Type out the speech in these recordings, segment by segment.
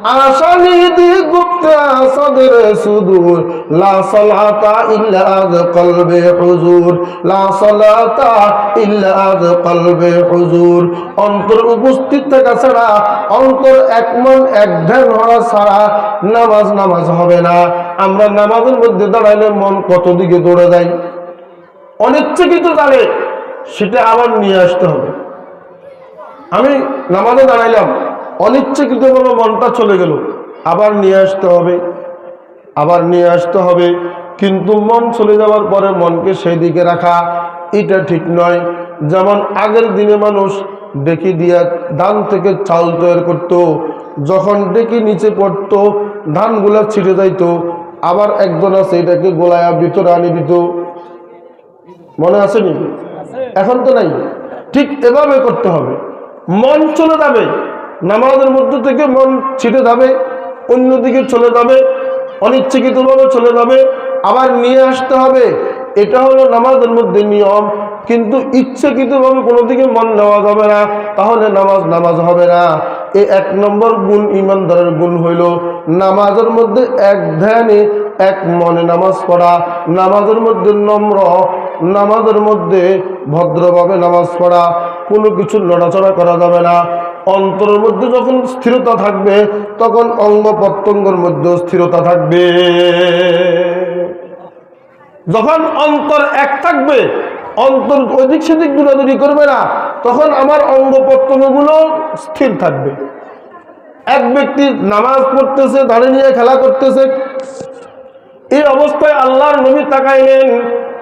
আশানিদি গুপ্তা সদরে সুদূর লা সালাতা ইল্লা কলবে হুজুর লা সালাতা ইল্লা কলবে হুজুর অন্তর উপস্থিত থাকা ছাড়া অন্তর এক মন এক ধ্যান হওয়া ছাড়া নামাজ হবে না। আমরা নামাজের মধ্যে দাঁড়াইলে মন কত দিকে দৌড়ে যায়, অনিচ্ছাকৃত দাঁড়ে, সেটা আবার নিয়ে আসতে হবে। আমি নামাজে দাঁড়াইলাম, অনিচ্ছাকৃতভাবে মনটা চলে গেল, আবার নিয়ে আসতে হবে। কিন্তু মন চলে যাওয়ার পরে মনকে সেই দিকে রাখা এটা ঠিক নয়। যেমন আগের দিনে মানুষ ডেকি দিয়া ধান থেকে চাল তৈরি করত, যখন ডেকি নিচে পড়তো ধানগুলা ছিটে যাইতো, আবার একজন আছে এটাকে গোলায়া ভিতরে আনি দিত, মনে আসেনি? এখন তো নাই। ঠিক এভাবে করতে হবে। মন চলে যাবে, নামাজের মধ্যে থেকে মন ছিটে যাবে, অন্যদিকে চলে যাবে, অনিচ্ছাকৃতভাবে চলে যাবে, আবার নিয়ে আসতে হবে। এটা হলো নামাজের মধ্যে নিয়ম। কিন্তু ইচ্ছাকৃতভাবে কোনো দিকে মন নেওয়া যাবে না, তাহলে নামাজ হবে না। এই এক নম্বর গুণ ইমানদারের গুণ হইল নামাজের মধ্যে এক ধ্যানে এক মনে নামাজ পড়া, নামাজের মধ্যে নম্র, নামাজের মধ্যে ভদ্রভাবে নামাজ পড়া, কোনো কিছু নড়াচড়া করা যাবে না। অন্তরের মধ্যে যখন স্থিরতা থাকবে তখন অঙ্গ প্রত্যঙ্গের মধ্যে স্থিরতা থাকবে। যখন অন্তর এক থাকবে, অন্তর ওইদিক সেদিক দৌড়াদৌড়ি করবে না, তখন আমার অঙ্গ প্রত্যঙ্গগুলো স্থির থাকবে। এক ব্যক্তি নামাজ পড়তেছে, দাঁড়িয়ে নিয়ে খেলা করতেছে, এই অবস্থায় আল্লাহর নবী তাকাইলেন,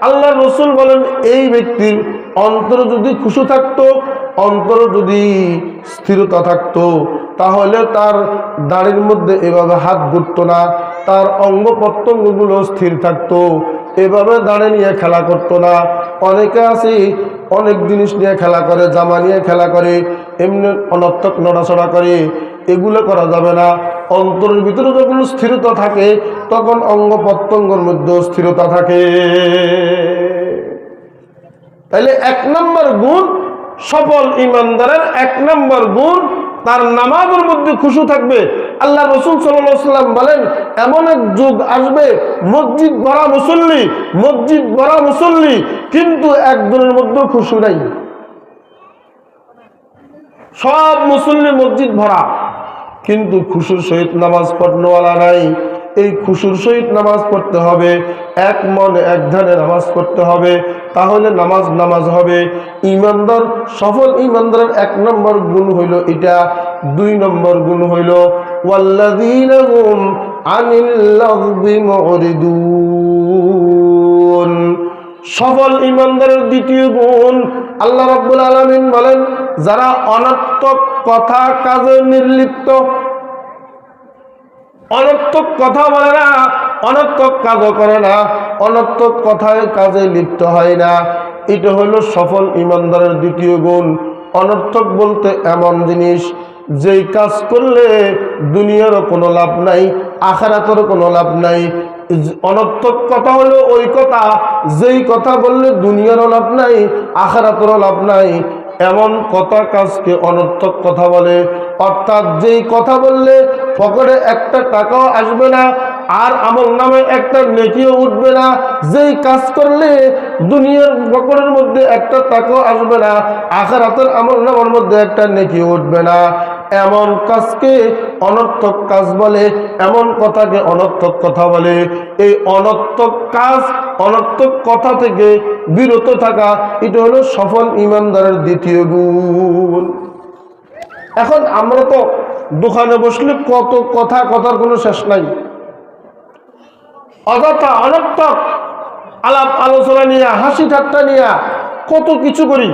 আল্লাহর রসুল বলেন এই ব্যক্তির অন্তর যদি খুশু থাকতো, অন্তর যদি স্থিরতা থাকতো, তাহলে তার দাড়ির মধ্যে এভাবে হাত ঘুরতো না, তার অঙ্গ প্রত্যঙ্গগুলো স্থির থাকতো, এভাবে দাঁড়িয়ে নিয়ে খেলা করতো না। অনেকে আছে অনেক জিনিস নিয়ে খেলা করে, জামা নিয়ে খেলা করে, এমনি অনর্থক নড়াচড়া করে, এগুলো করা যাবে না। অন্তরের ভিতরে যখন স্থিরতা থাকে তখন অঙ্গ প্রত্যঙ্গের মধ্যে স্থিরতা থাকে। তাইলে এক নম্বর গুণ, সফল ইমানদারের এক নম্বর গুণ, তার নামাজের মধ্যে খুশু থাকবে। আল্লাহ রসুল সাল্লাল্লাহু আলাইহি ওয়াসাল্লাম বলেন এমন এক যুগ আসবে মসজিদ ভরা মুসল্লি কিন্তু একজনের মধ্যে খুশু নাই। সব মুসল্লি মসজিদ ভরা কিন্তু খুশুর সহিত নামাজ পড়নেওয়ালা নাই। এই খুশুর সহিত নামাজ পড়তে হবে, এক মনে এক ধ্যানে নামাজ পড়তে হবে, তাহলে নামাজ হবে। ইমানদার, সফল ইমানদারের এক নম্বর গুণ হইল এটা। দুই নম্বর গুণ হইল ওয়াল্লাযীনা হুম আনিল লাগবি মুরিদুন। সফল ইমানদারের দ্বিতীয় গুণ, আল্লাহ রাব্বুল আলামিন বলেন যারা অনর্থক কথা কাজে নির্লিপ্ত, অনর্থক কথা বলে না, অনর্থক কাজও করে না, অনর্থক কথায় কাজে লিপ্ত হয় না, এটা হলো সফল ইমানদারের দ্বিতীয় গুণ। অনর্থক বলতে এমন জিনিস যেই কাজ করলে দুনিয়ারও কোনো লাভ নাই, আখিরাতেরও কোনো লাভ নাই। অনর্থক কথা হলো ওই কথা যেই কথা বললে দুনিয়ারও লাভ নাই, আখিরাতেরও লাভ নাই, এমন কথা কাজকে অনর্থক কথা বলে। অর্থাৎ যেই কথা বললে পকেটে একটা টাকাও আসবে না, আর আমল নামে একটা নেকিও উঠবে না, যেই কাজ করলে দুনিয়ার পকেটের মধ্যে একটা টাকাও আসবে না, আখিরাতের আমল নামের মধ্যে একটা নেকিও উঠবে না, এমন কাজকে অনর্থক কাজ বলে, এমন কথাকে অনর্থক কথা বলে। এই অনর্থক কাজ, অনর্থক কথা থেকে বিরত থাকা, এটা হলো সফল ইমানদারের দ্বিতীয় গুণ। এখন আমরা তো দোকানে বসলে কত কথার কোনো শেষ নাই, অযথা অনর্থক আলাপ আলোচনা নিয়ে, হাসি ঠাট্টা নিয়ে কত কিছু করি।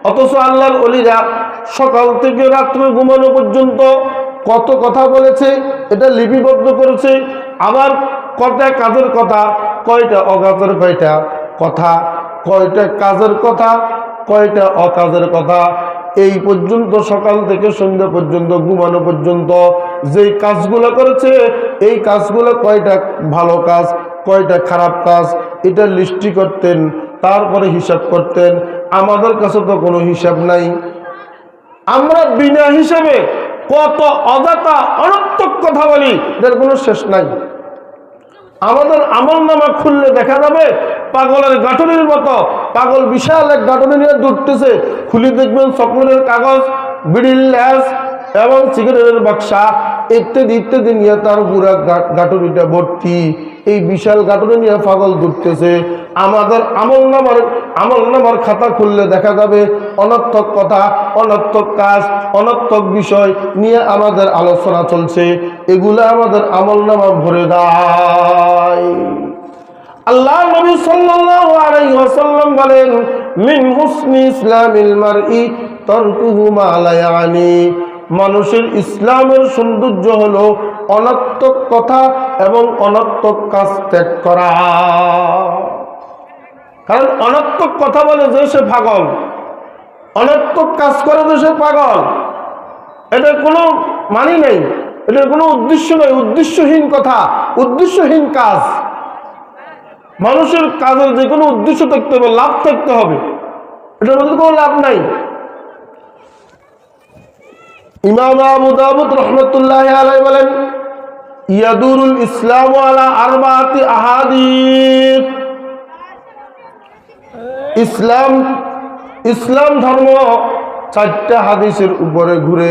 অথচ আল্লাহর ওলিরা সকাল থেকে রাত্রে ঘুমানো পর্যন্ত কত কথা বলেছে, এটা লিপিবদ্ধ করেছে। আবার কয়টা কাজের কথা, কয়টা অকাজের কথা, কয়টা কাজের কথা, কয়টা অকাজের কথা, এই পর্যন্ত সকাল থেকে সন্ধ্যা পর্যন্ত ঘুমানো পর্যন্ত যেই কাজগুলো করেছে, এই কাজগুলো কয়টা ভালো কাজ, কয়টা খারাপ কাজ, এটা লিস্টি করতেন, তারপরে হিসাব করতেন। আমাদের কাছে তো কোনো হিসাব নাই। আমরা বিনা হিসাবে কত অযথা অনর্থক কথা বলি, এদের কোনো শেষ নাই। আমাদের আমলনামা খুললে দেখা যাবে পাগলের গাঁটুনির মতো, পাগল বিশাল এক গাঁটুনি নিয়ে দৌড়তেছে। খুলে দেখবেন চকলেটের কাগজ, বিড়ির ল্যাস এবং সিগারেটের বাক্সা ইত্যাদি ইত্যাদি নিয়ে তার পুরা গাঁটুনিটা ভর্তি। এই বিশাল গাঁটুনি নিয়ে পাগল দৌড়তেছে। আমাদের আমলনামার খাতা খুললে দেখা যাবে অনর্থক কথা, অনর্থক কাজ, অনর্থক বিষয় নিয়ে আমাদের আলোচনা চলছে। এগুলো আমাদের আমলনামা ভরে দেয়। আল্লাহ নবী সাল্লাল্লাহু আলাইহি ওয়াসাল্লাম বলেন, মিন হুসনি ইসলামিল মারই তারকুহু মা লা ইয়ানি। মানুষের ইসলামের সৌন্দর্য হলো অনর্থক কথা এবং অনর্থক কাজ ত্যাগ করা। কারণ অনর্থক কথা বলে যে সে পাগল, অনর্থক কাজ করে যে সে পাগল, এটার কোনো মানি নেই, এটার কোনো উদ্দেশ্য নেই। উদ্দেশ্যহীন কথা, উদ্দেশ্যহীন কাজ। মানুষের কাজের যে কোনো উদ্দেশ্য থাকতে হবে, লাভ থাকতে হবে, এটার মধ্যে কোনো লাভ নাই। ইমাম আবু দাউদ রাহমাতুল্লাহি আলাইহি বলেন, ইয়াদুরুল ইসলামু আলা আরবাআতি আহাদিস। ইসলাম ধর্ম 4টা হাদিসের উপরে ঘুরে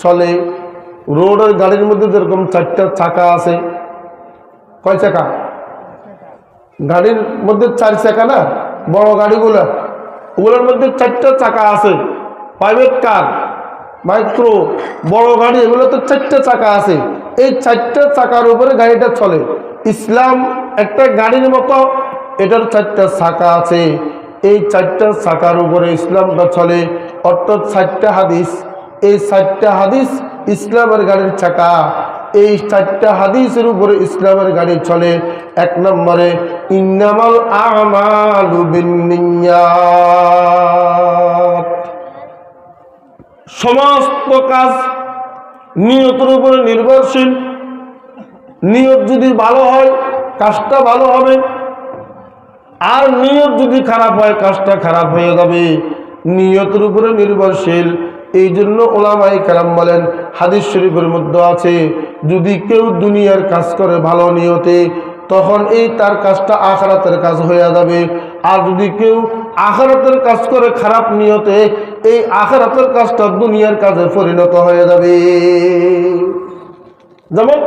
চলে। রোডের গাড়ির মধ্যে যেরকম 4টা চাকা আছে, কয় চাকা? গাড়ির মধ্যে 4 চাকা না, বড় গাড়িগুলো, ওগুলোর মধ্যে 4টা চাকা আছে। প্রাইভেট কার, মাইক্রো, বড় গাড়ি, এগুলো তো 4টা চাকা আছে। এই 4টা চাকার উপরে গাড়িটা চলে। ইসলাম একটা গাড়ির মতো, এটার 4টা চাকা আছে। এই 4টা চাকার উপরে ইসলামটা চলে, অর্থাৎ 4টা হাদিস। এই 4টা হাদিস ইসলামের গাড়ির চাকা। এই 4টা হাদিসের উপরে ইসলামের গাড়ি চলে। 1 নম্বরে, ইন্নামাল আমালু বিন্নিয়াত। সমস্ত কাজ নিয়তের উপরে নির্ভরশীল। নিয়ত যদি ভালো হয় কাজটা ভালো হবে, আর নিয়ত যদি খারাপ হয় কাজটা খারাপ হয়ে যাবে। নিয়তের উপরে নির্ভরশীল। এই জন্য ওলামায়ে কেরাম বলেন, হাদিস শরীফের মধ্যে আছে, যদি কেউ দুনিয়ার কাজ করে ভালো নিয়তে, তখন এই তার কাজটা আখিরাতের কাজ হয়ে যাবে। আর যদি কেউ আখিরাতের কাজ করে খারাপ নিয়তে, এই আখিরাতের কাজটা দুনিয়ার কাজে পরিণত হয়ে যাবে। যেমন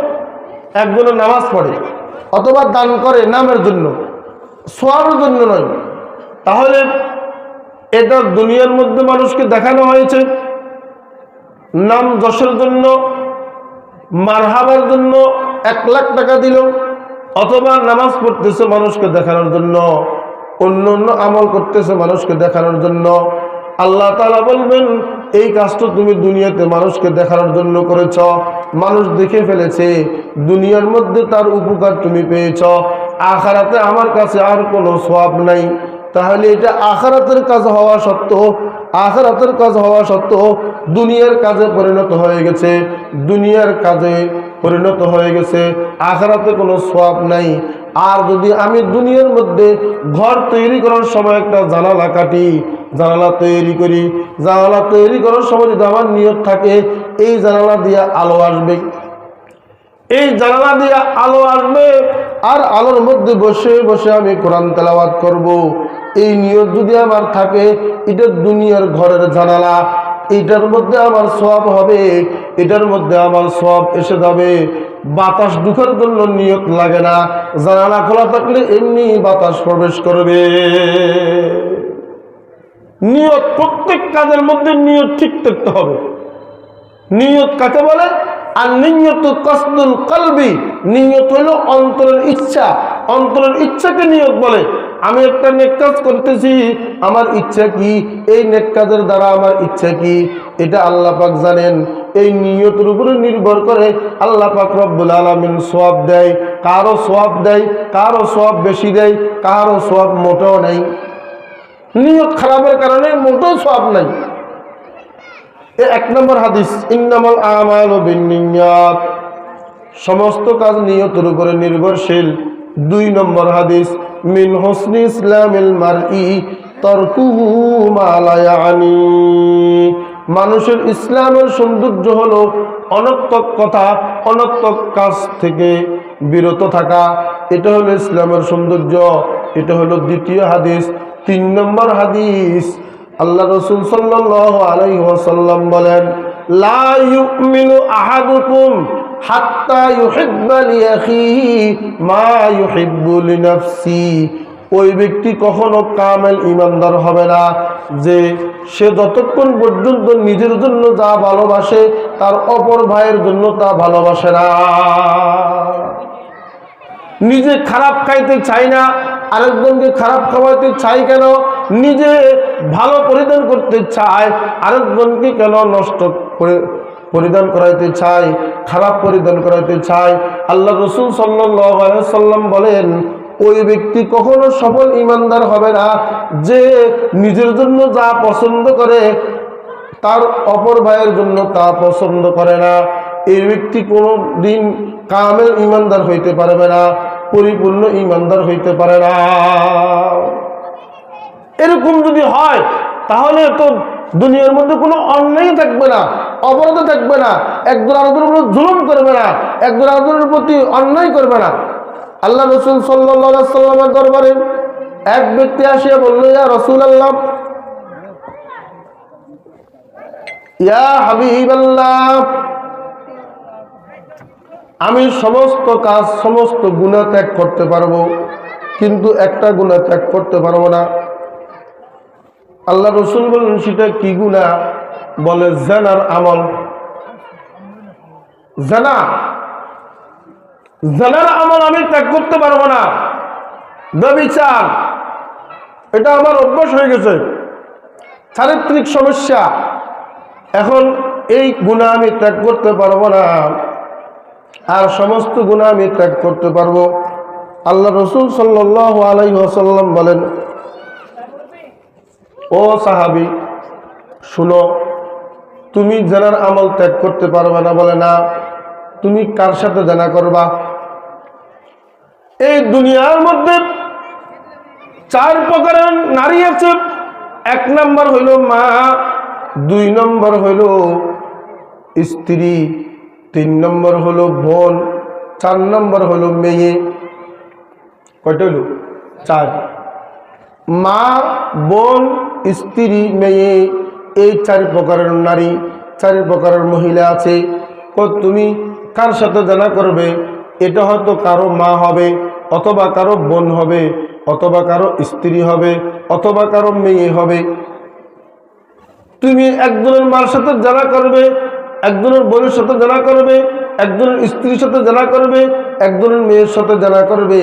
একজনে নামাজ পড়ে অথবা দান করে নামের জন্য, সওয়াবের জন্য নয়, তাহলে এটা দুনিয়ার মধ্যে মানুষকে দেখানো হয়েছে। নাম যশের জন্য, মারহাবার জন্য 1 লাখ টাকা দিল, অথবা নামাজ পড়তেছে মানুষকে দেখানোর জন্য, অন্য অন্য আমল করতেছে মানুষকে দেখানোর জন্য। আল্লাহ তাআলা বলবেন, এই কাজটা তুমি দুনিয়াতে মানুষকে দেখানোর জন্য করেছ, মানুষ দেখে ফেলেছে, দুনিয়ার মধ্যে তার উপকার তুমি পেয়েছ, আখিরাতে আমার কাছে আর কোনো সওয়াব নাই। তাহলে এটা আখিরাতের কাজ হওয়া সত্ত্বেও, আখিরাতের কাজ হওয়া সত্ত্বেও দুনিয়ার কাজে পরিণত হয়ে গেছে, দুনিয়ার কাজে পরিণত হয়ে গেছে, আখিরাতে কোনো সওয়াব নাই। আর যদি আমি দুনিয়ার মধ্যে ঘর তৈরি করার সময় একটা জানালা কাটি, জানালা তৈরি করি, জানালা তৈরি করার সময় যদি আমার নিয়ত থাকে এই জানালা দিয়ে আলো আসবে, এই জানালা দিয়ে আলো আসবে, আর আলোর মধ্যে বসে বসে আমি কোরআন তেলাওয়াত করব, এই নিয়ত যদি আমার থাকে, এটা দুনিয়ার ঘরের জানালা, এটার মধ্যে আমার সওয়াব হবে, এটার মধ্যে আমার সওয়াব এসে যাবে। বাতাস ঢুকার জন্য নিয়ত লাগে না, জানালা খোলা থাকলে এমনি বাতাস প্রবেশ করবে। নিয়ত, প্রত্যেক কাজের মধ্যে নিয়ত ঠিক থাকতে হবে। নিয়ত কাকে বলে? আর নিয়ত কসদুল কলবি, নিয়ত হলো অন্তরের ইচ্ছা, অন্তরের ইচ্ছাকে নিয়ত বলে। আমি একটা নেক কাজ করতেছি, আমার ইচ্ছা কি, এই নেক কাজের দ্বারা আমার ইচ্ছা কি, এটা আল্লাহ পাক জানেন। এই নিয়তের উপরে নির্ভর করে আল্লাহ পাক রব্বুল আলামিন সওয়াব দেয়, কারো সওয়াব দেয়, কারো সওয়াব বেশি দেয়, কারো সওয়াব মোটেও নেই। নিয়ত খারাপের কারণে মোটেও সওয়াব নাই। 1 নম্বর হাদিস, ইন্নামাল আমালু বিন্নিয়াত, সমস্ত কাজ নিয়তের উপরে নির্ভরশীল। 2 নম্বর হাদিস, মিন হুসনি ইসলামিল মারই তারকুহু মা লা ইয়ানি, মানুষের ইসলামের সৌন্দর্য হলো অনর্থক কথা, অনর্থক কাজ থেকে বিরত থাকা। এটা হলো ইসলামের সৌন্দর্য। এটা হলো দ্বিতীয় হাদিস। 3 নম্বর হাদিস, আল্লাহ রাসূল সাল্লাল্লাহু আলাইহি ওয়াসাল্লাম বলেন, লা ইউমিনু আহাদুকুম হাত্তা ইউহিব্বা লিআখিহি মা ইউহিব্বু লিনাফসি। ওই ব্যক্তি কখনো কামেল ঈমানদার হবে না যে সে যতক্ষণ পর্যন্ত নিজের জন্য যা ভালোবাসে তার অপর ভাইয়ের জন্য তা ভালোবাসে না। নিজে খারাপ খাইতে চাই না, আরেকজনকে খারাপ খাওয়াইতে চাই কেন? নিজে ভালো পরিধান করতে চায়, আরেকজনকে কেন নষ্ট করে পরিধান করাইতে চায়, খারাপ পরিধান করাইতে চায়? আল্লাহ রাসূল সাল্লাল্লাহু আলাইহি ওয়াসাল্লাম বলেন, ওই ব্যক্তি কখনো সফল ঈমানদার হবে না যে নিজের জন্য যা পছন্দ করে তার অপর ভাইয়ের জন্য তা পছন্দ করে না। এই ব্যক্তি কোনো দিন কামেল ঈমানদার হইতে পারবে না, পরিপূর্ণ ঈমানদার হইতে পারে না। এরকম যদি হয় তাহলে তো দুনিয়ার মধ্যে কোনো অন্যায় থাকবে না, অপরাধ থাকবে না, একজন আরেকজনের উপর জুলুম করবে না, একজন আরেকজনের প্রতি অন্যায় করবে না। আল্লাহ রাসূল সাল্লাল্লাহু আলাইহি ওয়াসাল্লামের দরবারে এক ব্যক্তি আসিয়া বলল, ইয়া রাসূলুল্লাহ, ইয়া হাবিবাল্লাহ, আমি সমস্ত কাজ, সমস্ত গুনাহ ত্যাগ করতে পারবো, কিন্তু একটা গুনাহ ত্যাগ করতে পারবো না। আল্লাহ রাসূল বললেন, সেটা কি গুনাহ? বলে, জিনার আমল। জিনা, জিনার আমল আমি ত্যাগ করতে পারবো না। ব্যভিচার, এটা আমার অভ্যাস হয়ে গেছে, চারিত্রিক সমস্যা। এখন এই গুনাহ আমি ত্যাগ করতে পারবো না, আর সমস্ত গুনাহ আমি ত্যাগ করতে পারবো। আল্লাহ রাসূল সাল্লাল্লাহু আলাইহি ওয়াসাল্লাম বলেন, ও সাহাবী, শুনো, তুমি জিনার আমল ত্যাগ করতে পারবে না। বলে, না। তুমি কার সাথে জিনা করবা? এই দুনিয়ার মধ্যে 4 প্রকারের নারী আছে। 1 নম্বর হইল মা, 2 নম্বর হইল স্ত্রী, 3 নম্বর হলো বোন, 4 নম্বর হলো মেয়ে। কয়টা হইল? 4। মা, বোন, স্ত্রী, মেয়ে, এই 4 প্রকারের নারী, 4 প্রকারের মহিলা আছে। তুমি কার সাথে জিনা করবে? এটা হয়তো কারো মা হবে, অথবা কারো বোন হবে, অথবা কারো স্ত্রী হবে, অথবা কারো মেয়ে হবে। তুমি একজনের মার সাথে জিনা করবে, একজনের বোনের সাথে জিনা করবে, একজনের স্ত্রীর সাথে জিনা করবে, একজনের মেয়ের সাথে জিনা করবে।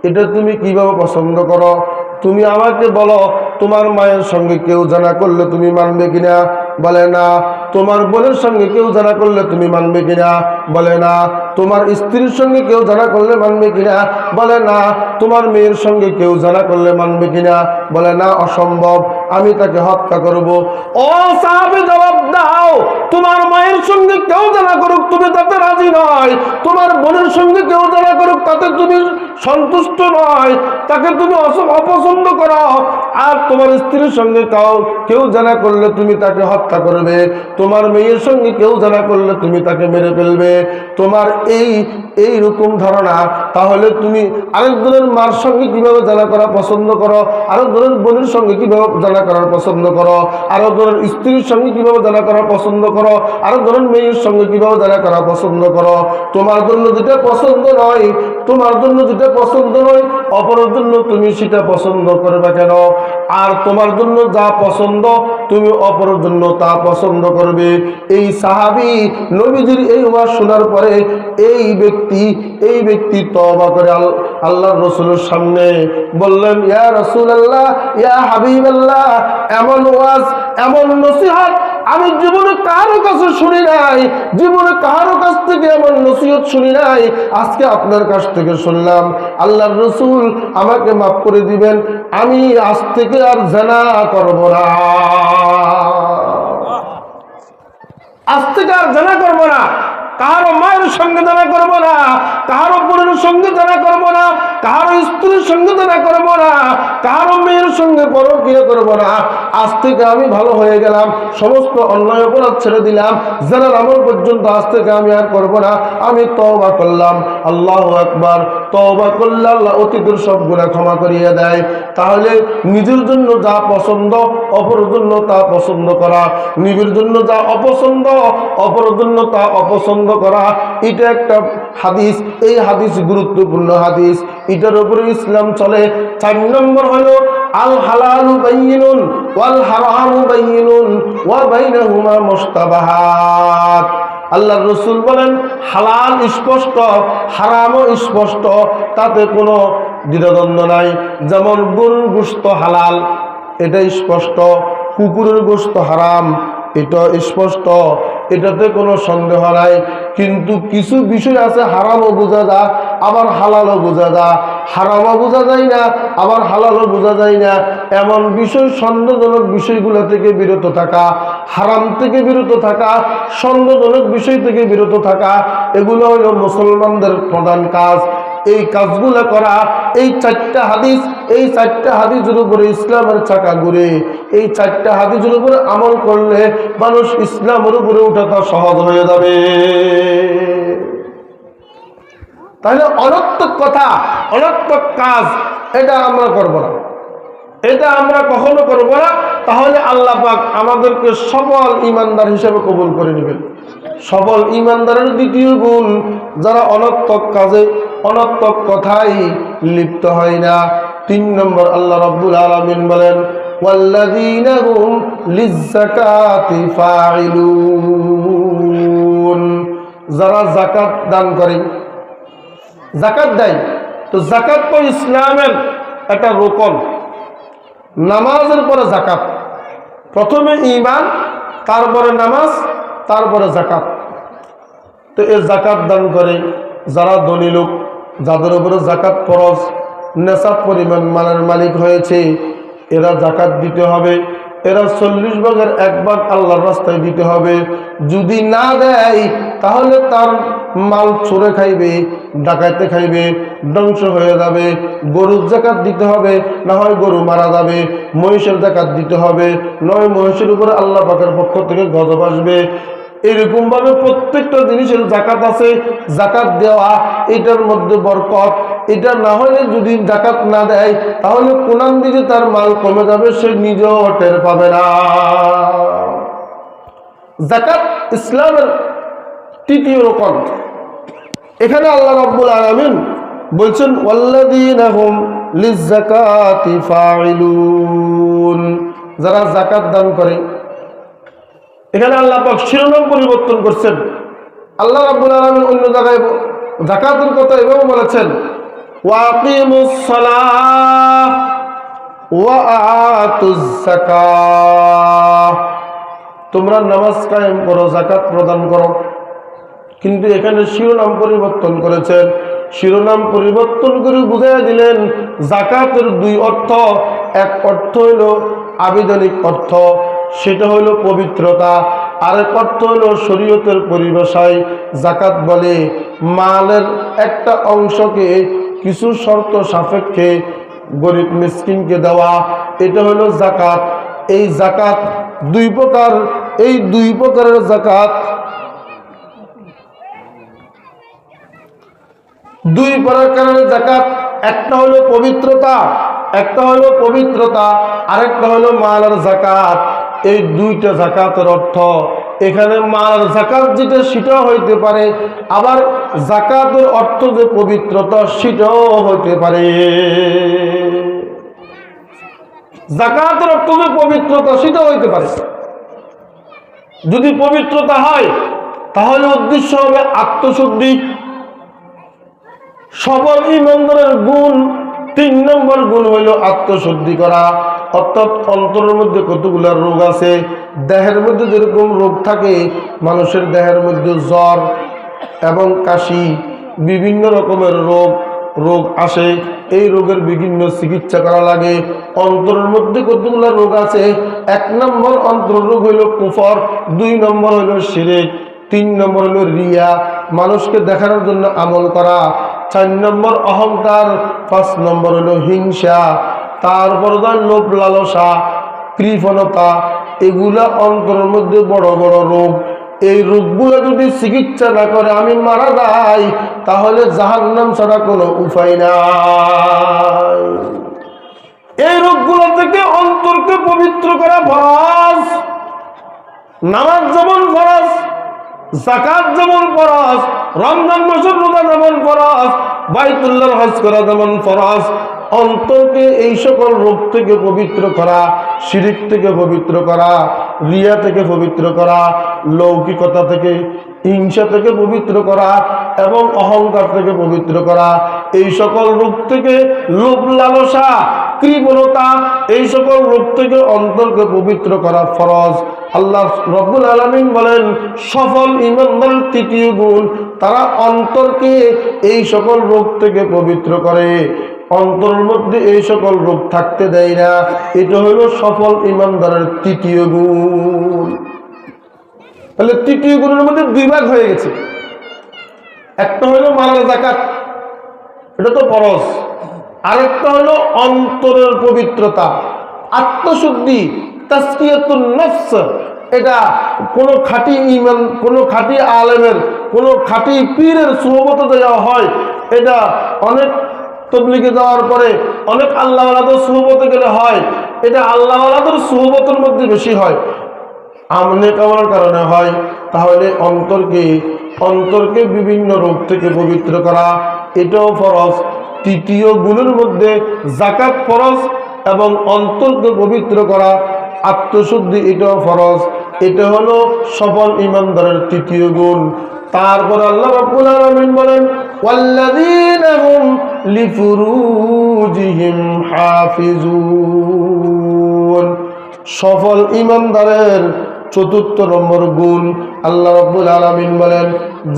এটা তুমি কিভাবে পছন্দ করো? তুমি আমাকে বলো, তোমার মায়ের সঙ্গে কেউ জিনা করলে তুমি মানবে কিনা? বলে, না। তোমার বোনের সঙ্গে কেউ জিনা করলে তুমি মানবে কিনা? বলে, না। তোমার স্ত্রীর সঙ্গে কেউ জিনা করলে মানবে কিনা? বলে, না। তোমার মেয়ের সঙ্গে কেউ জিনা করলে মানবে কিনা? বলে, না, অসম্ভব, আমি তাকে হত্যা করব। ও সাহাবী, জবাব দাও, তোমার মায়ের সঙ্গে কেউ জিনা করুক তুমি তাতে রাজি নয়, তোমার বোনের সঙ্গে কেউ জিনা করুক তাতে তুমি সন্তুষ্ট নয়, তাকে তুমি অপছন্দ করো, আর তোমার স্ত্রীর সঙ্গে কেউ জিনা করলে তুমি তাকে হত্যা করবে, তোমার মেয়ের সঙ্গে কেউ জিনা করলে তুমি তাকে মেরে ফেলবে। তোমার এই রকম ধারণা, তাহলে তুমি আরেকজনের মার সঙ্গে কিভাবে জিনা করা পছন্দ করো, আরেকজনের বোনের সঙ্গে কিভাবে জিনা করার পছন্দ করো, আরেকজনের স্ত্রীর সঙ্গে কিভাবে জিনা করা পছন্দ করো, আরেকজনের মেয়ের সঙ্গে কিভাবে জিনা করা পছন্দ করো? তোমার জন্য যেটা পছন্দ নয়, তোমার জন্য যেটা পছন্দ নয়, অপরের জন্য তুমি সেটা পছন্দ করবে কেন? আর তোমার জন্য যা পছন্দ তুমি অপরের জন্য তা পছন্দ করবে। এই সাহাবী নবীজির এই ওয়াজ শোনার পরে এই ব্যক্তি তওবা করে আল্লাহর রাসূলের সামনে বললেন, ইয়া রাসূলুল্লাহ, ইয়া হাবিবাল্লাহ, এমন ওয়াজ, এমন নসিহত আমি জীবনে কারো কাছে শুনি নাই, জীবনে কারো কাছ থেকে এমন নসিহত শুনি নাই, আজকে আপনার কাছ থেকে শুনলাম। আল্লাহর রাসূল আমাকে মাফ করে দিবেন, আমি আজ থেকে আর জিনা করব না, আজ থেকে আর জিনা করব না। কারো মায়ের সঙ্গে জানা করব না, কারো বোনের সঙ্গে জানা করব না, কারো স্ত্রীর সঙ্গে জানা করব না, কারো মেয়ের সঙ্গে পরকীয়া করব না। আজ থেকে আমি ভালো হয়ে গেলাম, সমস্ত অন্যায় অপরাধ ছেড়ে দিলাম, জানার আমল পর্যন্ত আজ থেকে আমি আর করব না, আমি তওবা করলাম। আল্লাহু আকবার। তওবা করলে আল্লাহ অতীতের সব গুনাহ ক্ষমা করিয়ে দেয়। তাহলে নিজের জন্য যা পছন্দ অপরের জন্য তা পছন্দ করা, নিজের জন্য যা অপছন্দ অপরের জন্য তা অপছন্দ করা, এটা একটা হাদিস। এই হাদিস গুরুত্বপূর্ণ হাদিস, এটার উপরে ইসলাম চলে। 4 নম্বর হলো আল হালালু বাইয়িনুন ওয়াল হারামু বাইয়িনুন ওয়া বাইনাহুমা মুশতাবাহাত। আল্লাহর রাসূল বলেন হালাল স্পষ্ট, হারামও স্পষ্ট, তাতে কোনো দ্বিধাদ্বন্দ্ব নাই। যেমন গরুর গোশত হালাল, এটা স্পষ্ট, কুকুরের গোশত হারাম, এটা স্পষ্ট, এটাতে কোনো সন্দেহ নাই। কিন্তু কিছু বিষয় আছে হারামও বোঝা যায় আবার হালালও বোঝা যায়, হারামও বোঝা যায় না আবার হালালও বোঝা যায় না। এমন বিষয় সন্দেহজনক বিষয়গুলো থেকে বিরত থাকা, হারাম থেকে বিরত থাকা, সন্দেহজনক বিষয় থেকে বিরত থাকা, এগুলো হলো মুসলমানদের প্রধান কাজ। এই কাজগুলো করা, এই 4টা হাদিস, এই 4টা হাদিসের উপরে ইসলামের চাকা ঘুরে। এই 4টা হাদিসের উপরে আমল করলে মানুষ ইসলামের উপরে ওঠাটা সহজ হয়ে যাবে। তাহলে অনর্থক কথা, অনর্থক কাজ এটা আমরা করব না, এটা আমরা কখনো করব না। তাহলে আল্লাহ পাক আমাদেরকে সফল ঈমানদার হিসেবে কবুল করে নেবেন। সফল ঈমানদারের দ্বিতীয় গুণ, যারা অনর্থক কাজে অনর্থক কথাই লিপ্ত হয় না। 3 নম্বর আল্লাহ রাব্বুল আলামিন বলেন ওয়াল্লাযীনা হুম লিয-যাকাতি ফাঈলুন। যারা যাকাত দান করে, যাকাত দেয়। তো যাকাত তো ইসলামের একটা রুকন। নামাজের পরে যাকাত, প্রথমে ঈমান, তারপরে নামাজ, তারপরে যাকাত। তো এই যাকাত দান করে যারা ধনী লোক, যাদের উপরে যাকাত ফরজ, নেশাব পরিমাণ মালের মালিক হয়েছে, এরা যাকাত দিতে হবে। এরা 40 ভাগের 1 ভাগ আল্লাহর রাস্তায় দিতে হবে। যদি না দেয় তাহলে তার মাল চোরে খাইবে, ডাকাইতে খাইবে, ধ্বংস হয়ে যাবে। গরুর যাকাত দিতে হবে, না হয় গরু মারা যাবে। মহিষের যাকাত দিতে হবে, নয় মহিষের উপরে আল্লাহ পাকের পক্ষ থেকে গজব আসবে। এরকম ভাবে প্রত্যেকটা জিনিসের যাকাত আছে। যাকাত দেওয়া, এটার মধ্যে বরকত। এটা না হলে যদি যাকাত না দেয় তাহলে কোনান দিকে তার মাল কমে যাবে, সে নিজেও টের পাবে না। যাকাত ইসলামের তৃতীয় রকম। এখানে আল্লাহ রাব্বুল আলামিন বলছেন ওয়াল্লাযীনা হুম লিয-যাকাতি ফাঈলুন। যারা যাকাত দান করে, এখানে আল্লাহ পাক শিরোনাম পরিবর্তন করছেন। আল্লাহ রাব্বুল আলামিন অন্য জায়গায় যাকাতের কথা এভাবে বলেছেন ওয়াকিমুস সালাহ ওয়া আতুজ যাকাহ। তোমরা নামাজ কায়েম করো, যাকাত প্রদান করো। কিন্তু এখানে শিরোনাম পরিবর্তন করেছেন। শিরোনাম পরিবর্তন করে বুঝাইয়া দিলেন যাকাতের 2 অর্থ। এক অর্থ হইল আবিধানিক অর্থ, সেটা হইল পবিত্রতা। আরেক অর্থ হইল শরীয়তের পরিভাষায় যাকাত বলে মালের একটা অংশকে কিছু শর্ত সাপেক্ষে গরিব মিসকিনকে দেওয়া, এটা হলো যাকাত। এই যাকাত 2 প্রকার। এই 2 প্রকারের যাকাত, 2 প্রকারের যাকাত। একটা হলো পবিত্রতা, একটা হলো পবিত্রতা, আরেকটা হলো মালের যাকাত। এই 2টা যাকাতের অর্থ। এখানে মালের যাকাত যেটা সেটাও হইতে পারে, আবার যাকাতের অর্থ যে পবিত্রতা সেটাও হইতে পারে। যাকাতের অর্থ যে পবিত্রতা সেটাও হইতে পারে। যদি পবিত্রতা হয় তাহলে উদ্দেশ্য হবে আত্মশুদ্ধি। সফল ঈমানদারের গুণ 3 নম্বর গুণ হইল আত্মশুদ্ধি করা। অর্থাৎ অন্তরের মধ্যে কতগুলো রোগ আছে। দেহের মধ্যে যেরকম রোগ থাকে, মানুষের দেহের মধ্যে জ্বর এবং কাশি, বিভিন্ন রকমের রোগ আসে। এই রোগের বিভিন্ন চিকিৎসা করা লাগে। অন্তরের মধ্যে কতগুলো রোগ আছে। 1 নম্বর অন্তর রোগ হইল কুফর, 2 নম্বর হইল শিরক, 3 নম্বর হলো রিয়া, মানুষকে দেখানোর জন্য আমল করা। 4 নম্বর অহংকার। 5 নম্বর হলো হিংসা। তারপর লোভ লালসা, কৃপণতা। এগুলা অন্তরের মধ্যে বড় বড় রোগ। এই রোগগুলো যদি চিকিৎসা না করে আমি মারা যাই, তাহলে জাহান্নাম ছাড়া কোনো উপায় নাই। এই রোগগুলো থেকে অন্তরকে পবিত্র করা ফরজ। নামাজ যেমন ফরজ, যাকাত যেমন ফরজ, রমজান মাসের রোজা যেমন ফরজ, বাইতুল্লাহর হজ করা যেমন ফরজ, অন্তরকে এই সকল রোগ থেকে পবিত্র করা, শিরিক থেকে পবিত্র করা, রিয়া থেকে পবিত্র করা, লৌকিকতা থেকে, হিংসা থেকে পবিত্র করা এবং অহংকার থেকে পবিত্র করা। এই সকল রোগ থেকে, লোভ লালসা, কৃপণতা, এই সকল রোগ থেকে অন্তরকে পবিত্র করা ফরজ। আল্লাহ রব্বুল আলামিন বলেন, সফল ঈমানদারের 3য় গুণ, তারা অন্তরকে এই সকল রোগ থেকে পবিত্র করে, অন্তরের মধ্যে এই সকল রোগ থাকতে দেয় না। এটা হলো সফল ঈমানদারের 3য় গুণ। তাহলে 3য় গুণের মধ্যে 2 ভাগ হয়ে গেছে। একটা হলো মালার যাকাত, এটা তো ফরজ। আরেকটা হলো অন্তরের পবিত্রতা, আত্মশুদ্ধি, তাসকিয়াতুন নফস। এটা কোনো খাঁটি ঈমান, কোনো খাঁটি আলেমের, কোনো খাঁটি পীরের সুহবতে দেওয়া হয়। এটা অনেক তবলিগে যাওয়ার পরে, অনেক আল্লাহওয়ালাদের সুহবতে গেলে হয়। এটা আল্লাহওয়ালাদের সুহবতের মধ্যে বেশি হয়, আমনে কামার কারণে হয়। তাহলে অন্তরকে বিভিন্ন রোগ থেকে পবিত্র করা, এটাও ফরজ। 3য় গুণের মধ্যে যাকাত ফরজ এবং অন্তরকে পবিত্র করা, আত্মশুদ্ধি, এটাও ফরজ। এটা হলো সফল ঈমানদারের 3য় গুণ। তারপর আল্লাহ রাব্বুল আলামিন বলেন, ওয়াল্লাযীনা হুম লিফুরুজিহিম হাফিজুন। সফল ঈমানদারের 4র্থ নম্বর গুণ, আল্লাহ রাব্বুল আলামিন বলেন,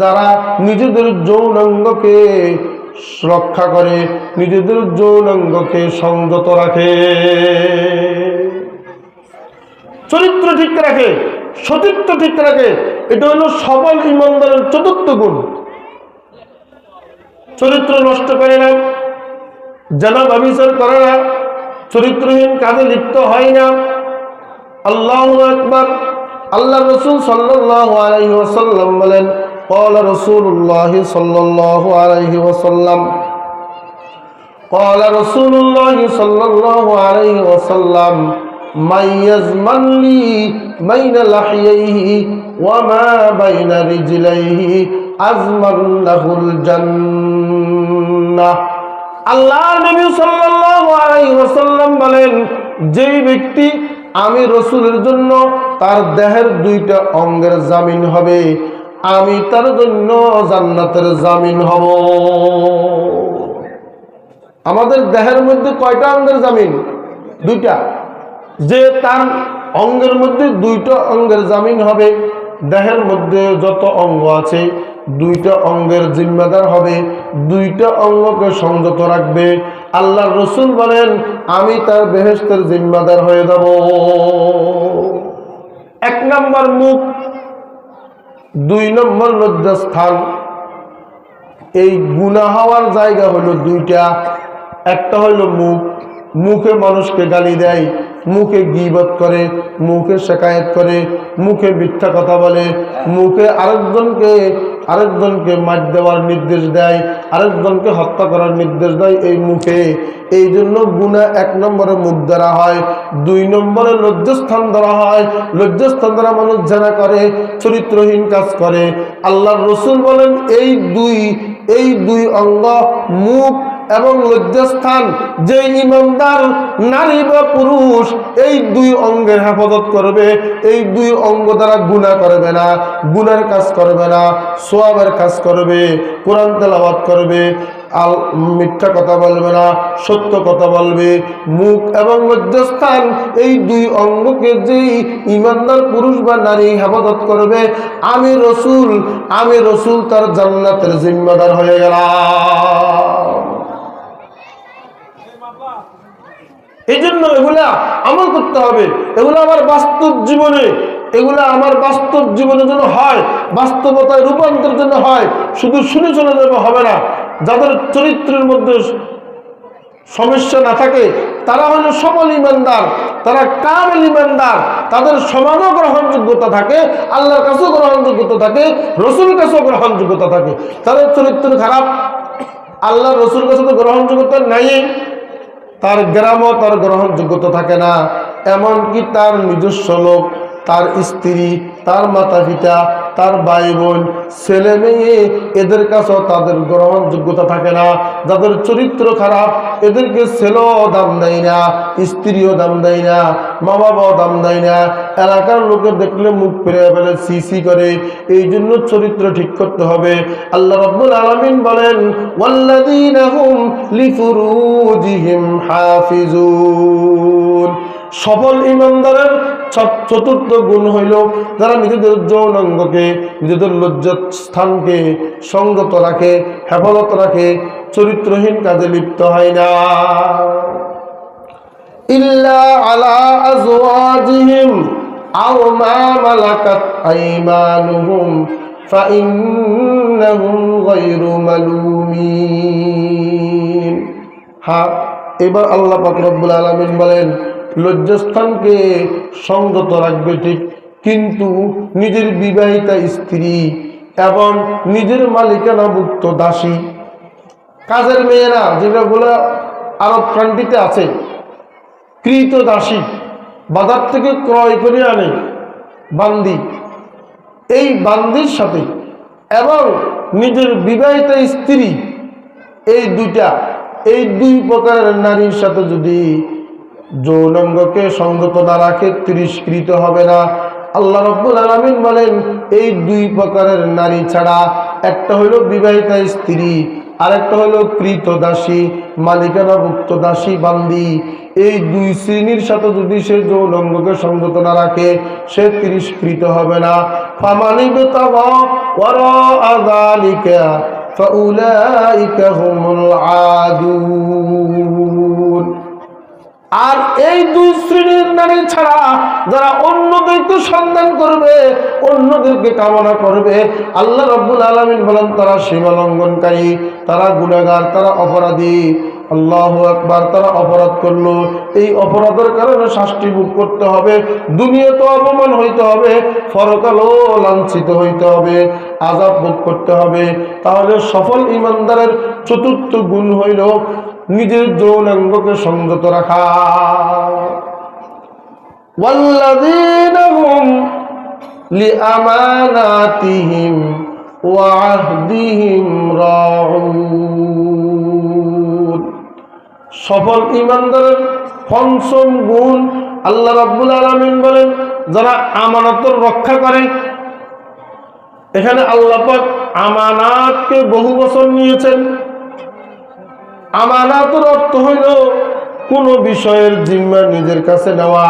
যারা নিজেদের যৌনাঙ্গকে রক্ষা করে, নিজেদের যৌনাঙ্গকে সংযত রাখে, চরিত্র ঠিক রাখে, সতীত্ব ঠিক রাখে। এটা হলো সফল ঈমানদারের 4র্থ গুণ। চরিত্র নষ্ট করে না, জানা ব্যভিচার করে না, চরিত্রহীন কাজে লিপ্ত হয় না। আল্লাহু আকবার। আল্লাহ রাসূল সাল্লাল্লাহু আলাইহি ওয়াসাল্লাম বলেন, قال رسول الله صلى الله عليه وسلم قال رسول الله صلى الله عليه وسلم من يزمن لي بين لحييه وما بين رجليه أزمن له الجنة। আল্লাহ নবী সাল্লাল্লাহু আলাইহি ওয়াসাল্লাম বলেন, যেই ব্যক্তি আমি রাসূলের জন্য তার দেহের 2টা অঙ্গের জামিন হবে, আমি তার জন্য জান্নাতের জামিন হব। আমাদের দেহের মধ্যে কয়টা অঙ্গের জামিন? 2টা। যে তার অঙ্গের মধ্যে 2টা অঙ্গের জামিন হবে, দেহের মধ্যে যত অঙ্গ আছে 2টা অঙ্গের জিম্মাদার হবে, 2টা অঙ্গকে সংযত রাখবে। আল্লাহর রাসূল বলেন, আমি তার বেহেশতের জিম্মাদার হয়ে যাব। 1 নম্বর মুখ, 2 নম্বর লজ্জাস্থান। এই গুনাহ হওয়ার জায়গা হলো 2টা। একটা হলো মুখ, মুখে মানুষকে গালি দেয়, মুখে গীবত করে, মুখে শিকায়ত করে, মুখে মিথ্যা কথা বলে, মুখে আরেকজনকে মার দেওয়ার নির্দেশ দেয়, আরেকজনকে হত্যা করার নির্দেশ দেয় এই মুখে। এই জন্য গুনাহ 1 নম্বরে মুখ দ্বারা হয়, 2 নম্বরে লজ্জাস্থান দ্বারা হয়। লজ্জাস্থান দ্বারা মানুষ জেনা করে, চরিত্রহীন কাজ করে। আল্লাহর রাসূল বলেন, এই দুই অঙ্গ, মুখ এবং লজ্জাস্থান, যে ঈমানদার নারী বা পুরুষ এই 2 অঙ্গের হেফাজত করবে, এই 2 অঙ্গ দ্বারা গুনাহ করবে না, গুনার কাজ করবে না, সওয়াবের কাজ করবে, কোরআন তেলাওয়াত করবে, মিথ্যা কথা বলবে না, সত্য কথা বলবে। মুখ এবং লজ্জাস্থান, এই 2 অঙ্গকে যেই ঈমানদার পুরুষ বা নারী হেফাজত করবে, আমি রাসূল তার জান্নাতের জিম্মাদার হয়ে গেলাম। এই জন্য এগুলা আমল করতে হবে। এগুলো আমার বাস্তব জীবনে, এগুলা আমার বাস্তব জীবনের জন্য হয়, বাস্তবতায় রূপান্তরের জন্য হয়। শুধু শুনে চলে যাবে হবে না। যাদের চরিত্রের মধ্যে সমস্যা না থাকে তারা হলো সফল ইমানদার, তারা কামেল ইমানদার, তাদের সমাজও গ্রহণযোগ্যতা থাকে, আল্লাহর কাছেও গ্রহণযোগ্যতা থাকে, রসুলের কাছেও গ্রহণযোগ্যতা থাকে। তাদের চরিত্র খারাপ, আল্লাহ রসুলের কাছে তো গ্রহণযোগ্যতা নাই, তার গ্রামও তার গ্রহণযোগ্যতা থাকে না। এমনকি তার নিজস্ব লোক, তার স্ত্রী, তার মাতা পিতা, তার ভাই বোন, ছেলে মেয়ে, এদের কাছেও তাদের গ্রহণযোগ্যতা থাকে না। যাদের চরিত্র খারাপ এদেরকে ছেলেও দাম দেয় না, স্ত্রীও দাম দেয় না, মা বাবাও দাম দেয় না, এলাকার লোকে দেখলে মুখ ফিরে ফেলে, সিসি করে। এই জন্য চরিত্র ঠিক করতে হবে। আল্লাহ রাব্বুল আলামিন বলেন, ওয়াল্লাযীনা হুম লিফুরুজিহিম হাফিজুন। সফল ইমানদারের চতুর্থ গুণ হইল যারা নিজেদের যৌনাঙ্গকে, নিজেদের লজ্জার স্থানকে সংযত রাখে, হেফাজত রাখে, চরিত্রহীন কাজে লিপ্ত হয় না। ইল্লা আলা আজওয়াজিহিম আও মা মালাকাত আইমানুহুম ফাইন্নাহুম গায়রু মালুমিন। হ্যাঁ, এবার আল্লাহ পাক রব্বুল আলামিন বলেন লজ্জাস্থানকে সংযত রাখবে ঠিক, কিন্তু নিজের বিবাহিতা স্ত্রী এবং নিজের মালিকানাভুক্ত দাসী, কাজের মেয়েরা যেগুলো আরব কান্ট্রিতে আছে, কৃত দাসী, বাজার থেকে ক্রয় করে আনে বান্দি, এই বান্দির সাথে এবং নিজের বিবাহিতা স্ত্রী, এই দুই প্রকারের নারীর সাথে যদি যৌনাঙ্গকে সংযত না রাখে তিরস্কৃত হবে না। আল্লাহ রাব্বুল আলামিন বলেন এই দুই প্রকারের নারী ছাড়া, একটা হলো বিবাহিতা স্ত্রী, আরেকটা হলো কৃত দাসী, মালিকানাভুক্ত দাসী বান্দি, এই দুই শ্রেণীর সাথে যদি সে যৌনাঙ্গকে সংযত না রাখে সে তিরস্কৃত হবে না। ফামানিবতাগা ওয়ারাআ যালিকা ফাউলাইকা হুমুল আদুন। আর এই দুই শ্রেণীর নারী ছাড়া যারা অন্যদেরকে সন্ধান করবে, অন্যদেরকে কামনা করবে, আল্লাহ রাব্বুল আলামিন বলেন তারা সীমা লঙ্ঘনকারী, তারা গুনাহগার, তারা অপরাধী। আল্লাহু আকবার। তারা অপরাধ করলো, এই অপরাধের কারণে শাস্তি ভোগ করতে হবে, দুনিয়াতেও অপমান হইতে হবে, পরকালেও লাঞ্ছিত হইতে হবে, আযাব ভোগ করতে হবে। তাহলে সফল ইমানদারের চতুর্থ গুণ হইল নিজের যৌনাঙ্গকে সংযত রাখা। ওয়াল্লাযীনা হুম লিআমানাতিহিম ওয়া আহদিহিম রাউন। সফল ইমানদারের পঞ্চম গুণ আল্লাহ রাব্বুল আলামিন বলেন যারা আমানতের রক্ষা করে। এখানে আল্লাহ পাক আমানাতকে বহু বচন নিয়েছেন। আমানাতের অর্থ হইল কোন বিষয়ের জিম্মা নিজের কাছে নেওয়া,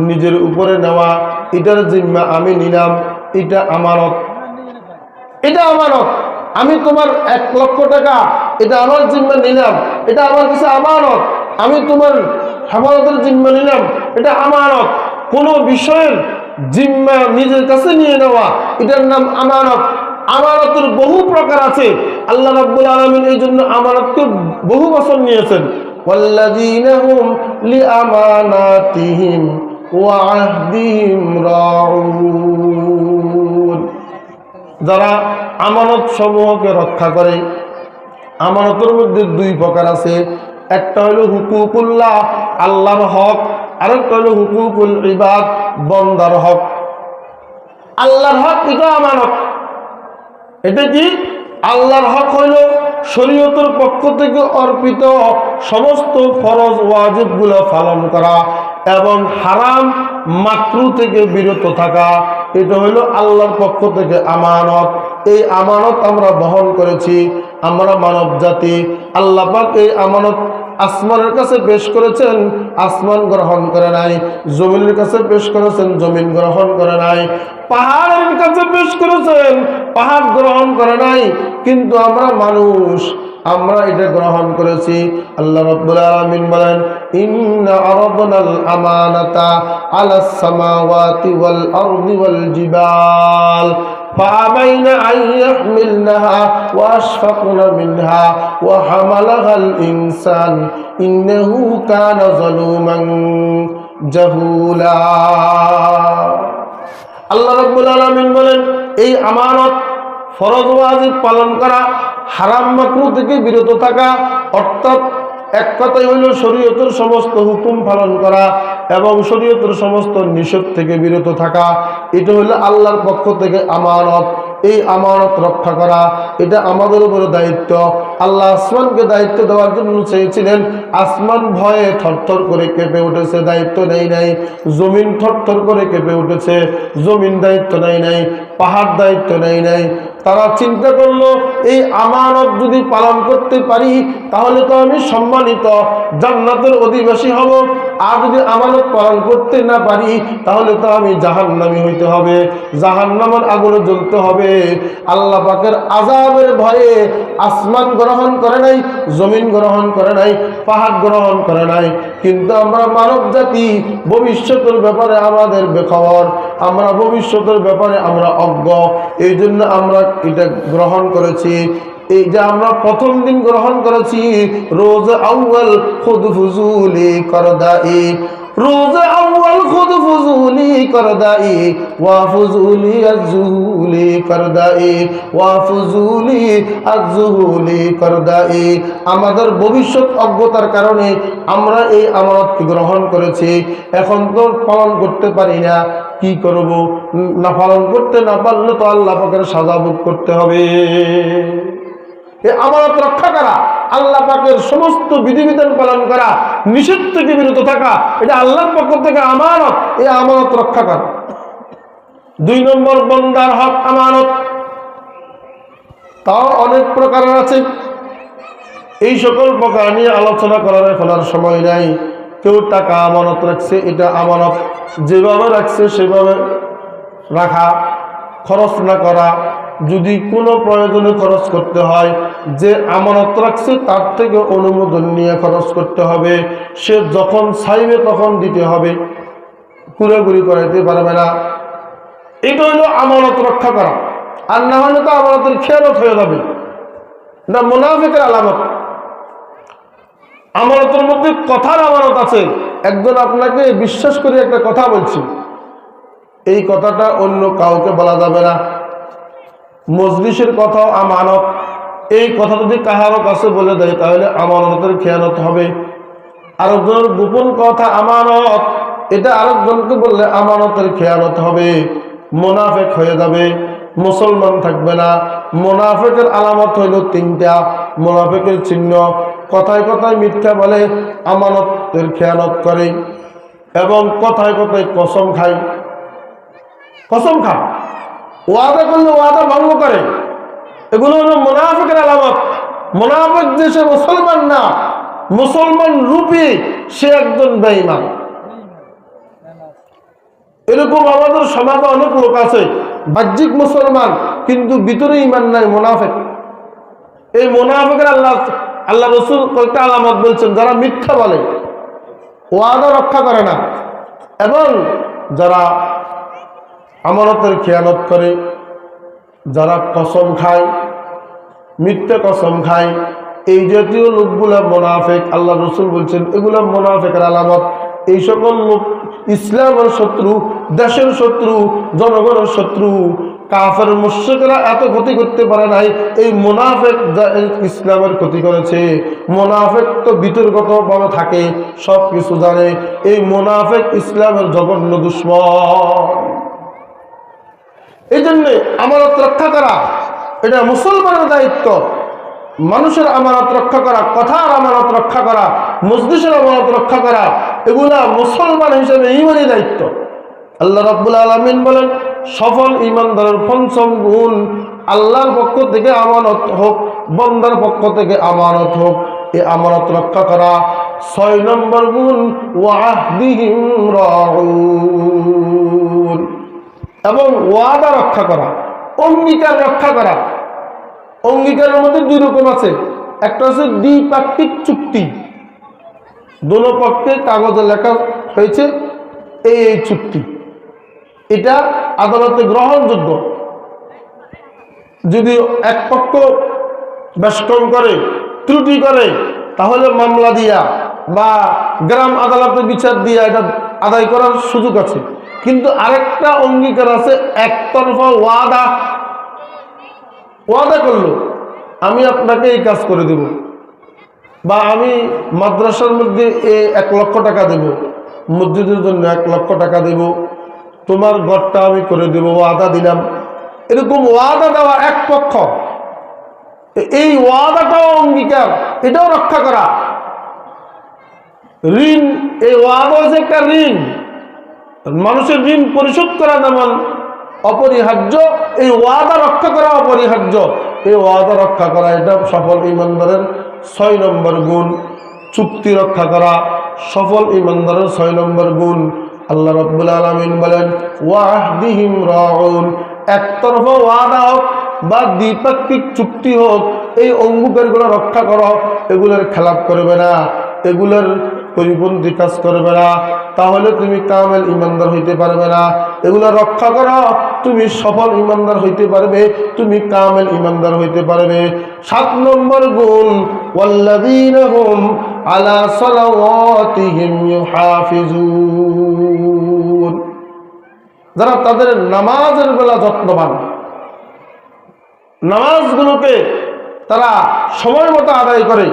নিজের উপরে নেওয়া, এটার জিম্মা আমি নিলাম, এটা আমানত, এটা আমানত। আমি তোমার 1 লক্ষ টাকা এটা আমার জিম্মা নিলাম, এটা আমার কাছে আমানত। আমি তোমার হেফাজতের জিম্মা নিলাম, এটা আমানত। কোন বিষয়ের জিম্মা নিজের কাছে নিয়ে নেওয়া, এটার নাম আমানত। আমানতের বহু প্রকার আছে। আল্লাহ রাব্বুল আলামিন এই জন্য আমানতকে বহু বচন নিয়েছেন। ওয়াল্লাযীনা হুম লিআমানাতিহিম ওয়া আহদিহিম রাউন। যারা আমানত সমূহকে রক্ষা করে। আমানতের মধ্যে 2 প্রকার আছে, একটা হলো হুকুকুল্লাহ, আল্লাহর হক, আরেকটা হলো হুকুকুল ইবাদ, বান্দার হক। আল্লাহর হক এটা আমানত। এটা কি? আল্লাহর হক হইল শরীয়তের পক্ষ থেকে অর্পিত সমস্ত ফরজ ওয়াজিবগুলো পালন করা এবং হারাম মাকরু থেকে বিরত থাকা। এটা হইল আল্লাহর পক্ষ থেকে আমানত। এই আমানত আমরা বহন করেছি, আমরা মানব জাতি। আল্লাহ পাক এই আমানত আসমানের কাছে পেশ করেছেন, আসমান গ্রহণ করে নাই। জমিনের কাছে পেশ করেছেন, জমিন গ্রহণ করে নাই। পাহাড়ের কাছে পেশ করেছেন, পাহাড় গ্রহণ করে নাই। কিন্তু আমরা মানুষ, আমরা এটা গ্রহণ করেছি। আল্লাহ রাব্বুল আলামিন বলেন ইন্না আরাদনাল আমানাতা আলাস সামাওয়াতি ওয়াল আরদি ওয়াল জিবাল فأبين أن يحملنها وأشفقن منها وحملها الإنسان إنه كان ظلوما جهولا আল্লাহ রাব্বুল আলামিন বলেন, এই আমানত ফরজ ওয়াজিব পালন করা, হারাম মাকরুহ থেকে বিরত থাকা, অর্থাৎ এক কথাই হইল শরীয়তের সমস্ত হুকুম পালন করা এবং শরীয়তের সমস্ত নিষেধ থেকে বিরত থাকা। এটা হলো আল্লাহর পক্ষ থেকে আমানত। এই আমানত রক্ষা করা এটা আমাদের উপরে দায়িত্ব। আল্লাহ আসমানকে দায়িত্ব দেওয়ার জন্য চেয়েছিলেন, আসমান ভয়ে থরথর করে কেঁপে উঠেছে, দায়িত্ব নেই নাই। জমিন থরথর করে কেঁপে উঠেছে, জমিন দায়িত্ব নেই নাই। পাহাড় দায়িত্ব নেই নাই। তারা চিন্তা করলো, এই আমানত যদি পালন করতে পারি তাহলে তো আমি সম্মানিত, জান্নাতের অধিবাসী হব। আর যদি আমানত পালন করতে না পারি তাহলে তো আমি জাহান্নামী হইতে হবে, জাহান্নামের আগুনে জ্বলতে হবে। আল্লাহ পাকের আযাবের ভয়ে আসমান গ্রহণ করে নাই, জমিন গ্রহণ করে নাই, পাহাড় গ্রহণ করে নাই। কিন্তু আমরা মানব জাতি ভবিষ্যতের ব্যাপারে আমাদের বেখবর, আমরা ভবিষ্যতের ব্যাপারে আমরা অজ্ঞ। এই জন্য আমরা এটা গ্রহণ করেছি। এই যে আমরা প্রথম দিন গ্রহণ করেছি, রোজ আউয়াল খুদ ফুজুলি করদাই, রোজ আউয়াল খুদ ফুজুলি করদাই, ওয়া ফুজুলি আজহুলি করদাই, ওয়া ফুজুলি আজহুলি করদাই। আমাদের ভবিষ্যৎ অজ্ঞতার কারণে আমরা এই আমানতকে গ্রহণ করেছি। এখন তো পালন করতে পারি না, কি করব? না পালন করতে না পারলে তো আল্লাহ পাকের সাজা ভোগ করতে হবে। এই আমানত রক্ষা করা, আল্লাহ পাকের সমস্ত বিধিবিধান পালন করা, নিষেধ থেকে বিরত থাকা, এটা আল্লাহর পক্ষ থেকে আমানত। এই আমানত রক্ষা করা। 2 নম্বর, বান্দার হক আমানত। তাও অনেক প্রকারের আছে, এই সকল প্রকার নিয়ে আলোচনা করার এখন আর সময় নাই। কেউ টাকা আমানত রাখছে, এটা আমানত, যেভাবে রাখছে সেভাবে রাখা, খরচ না করা। যদি কোনো প্রয়োজনে খরচ করতে হয়, যে আমানত রাখছে তার থেকে অনুমোদন নিয়ে খরচ করতে হবে। সে যখন চাইবে তখন দিতে হবে, ঘুরাঘুরি করাইতে পারবে না। এটা হলো আমানত রক্ষা করা। আর না হলে তো আমানতের খেয়ানত হয়ে যাবে, না মুনাফিকের আলামত। আমানতের মধ্যে কথার আমানত আছে। একজন আপনাকে বিশ্বাস করে একটা কথা বলছি, এই কথাটা অন্য কাউকে বলা যাবে না। মজলিসের কথাও আমানত। এই কথা যদি কাহারও কাছে বলে দেয় তাহলে আমানতের খেয়ানত হবে। আরেকজনের গোপন কথা আমানত, এটা আরেকজনকে বললে আমানতের খেয়ানত হবে, মুনাফিক হয়ে যাবে, মুসলমান থাকবে না। মুনাফিকের আলামত হইল 3টা। মুনাফিকের চিহ্ন, কথায় কথায় মিথ্যা বলে, আমানতের খেয়ানত করে এবং কথায় কথায় কসম খায়। কসম খায়, ওয়াদা করলে ওয়াদা ভঙ্গ করে। এগুলো হলো মুনাফিকের আলামত। মুনাফিক যে সে মুসলমান না, মুসলমান রূপী সে একজন বেঈমান। এরকম আমাদের সমাজে অনেক লোক আছে, বাহ্যিক মুসলমান কিন্তু ভিতরে ঈমান নাই, মুনাফিক। এই মুনাফিকের আল্লাহ রাসূল কয়েকটা আলামত বলছেন, যারা মিথ্যা বলে, ওয়াদা রক্ষা করে না এবং যারা আমানতের খেয়ানত করে, যারা কসম খায়, মিথ্যা কসম খায়, এই জাতীয় লোকগুলা মুনাফিক। আল্লাহ রাসূল বলছেন এগুলা মুনাফিকের আলামত। এই সকল লোক ইসলামের শত্রু, দেশের শত্রু, জনগণের শত্রু। কাফের মুশরিকরা এত ক্ষতি করতে পারে নাই, এই মুনাফিক ইসলামের ক্ষতি করেছে। মুনাফিক তো বিতর্কতভাবে থাকে, সব কিছু জানে। এই মুনাফিক ইসলামের জঘন্য দুশমন। এই জন্যে আমানত রক্ষা করা এটা মুসলমানের দায়িত্ব। মানুষের আমানত রক্ষা করা, কথার আমানত রক্ষা করা, মজলিসের আমানত রক্ষা করা, এগুলা মুসলমান হিসেবে ঈমানী দায়িত্ব। আল্লাহ রাব্বুল আলামিন বলেন, সফল ঈমানদারের ৫ম গুণ, আল্লাহর পক্ষ থেকে আমানত হোক, বান্দার পক্ষ থেকে আমানত হোক, এই আমানত রক্ষা করা। ৬ নম্বর গুণ, ওয়াহদিহিম রাউন, এবং ওয়াদা রক্ষা করা, অঙ্গীকার রক্ষা করা। অঙ্গীকারের মধ্যে 2 রকম আছে, একটা হচ্ছে দ্বিপাক্ষিক চুক্তি, দোনো পক্ষে কাগজে লেখা হয়েছে এই চুক্তি, এটা আদালতে গ্রহণযোগ্য। যদি এক পক্ষ বেষ্টন করে, ত্রুটি করে, তাহলে মামলা দিয়া বা গ্রাম আদালতে বিচার দিয়া এটা আদায় করার সুযোগ আছে। কিন্তু আরেকটা অঙ্গীকার আছে, একতরফা ওয়াদা করলো আমি আপনাকে এই কাজ করে দেব, বা আমি মাদ্রাসার মধ্যে 1 লক্ষ টাকা দেব, মসজিদের জন্য 1 লক্ষ টাকা দেব, তোমার ঘরটা আমি করে দেব, ওয়াদা দিলাম। এরকম ওয়াদা দেওয়া এক পক্ষ, এই ওয়াদাটাও অঙ্গীকার, এটাও রক্ষা করা। ঋণ, এই ওয়াদা হচ্ছে একটা ঋণ, মানুষের ঋণ পরিশোধ করা যেমন অপরিহার্য, এই ওয়াদা রক্ষা করা অপরিহার্য। এই ওয়াদা রক্ষা করা এটা সফল ইমানদারের 6 নম্বর গুণ। চুক্তি রক্ষা করা সফল ইমানদারের 6 নম্বর গুণ। আল্লাহ রাব্বুল আলামিন বলেন ওয়াহদিহিম রাউন, একতরফা ওয়াদা হোক বা দ্বিপাক্ষিক চুক্তি হোক, এই অঙ্গীকারগুলো রক্ষা করো, এগুলোর খেলাপ করবে না, এগুলোর পরিপন্থী কাজ করবে না, তাহলে তুমি কামেল ইমানদার হইতে পারবে না। এগুলো রক্ষা করো, তুমি সফল ইমানদার হইতে পারবে, তুমি কামেল ইমানদার হইতে পারবে। 7 নম্বর গুণ ওয়াল্লাযীনা হুম আলা সালাওয়াতিহিম ইউহাফিজুন, যারা তাদের নামাজের বেলা যত্নবান, নামাজগুলোকে তারা সময় মতো আদায় করে,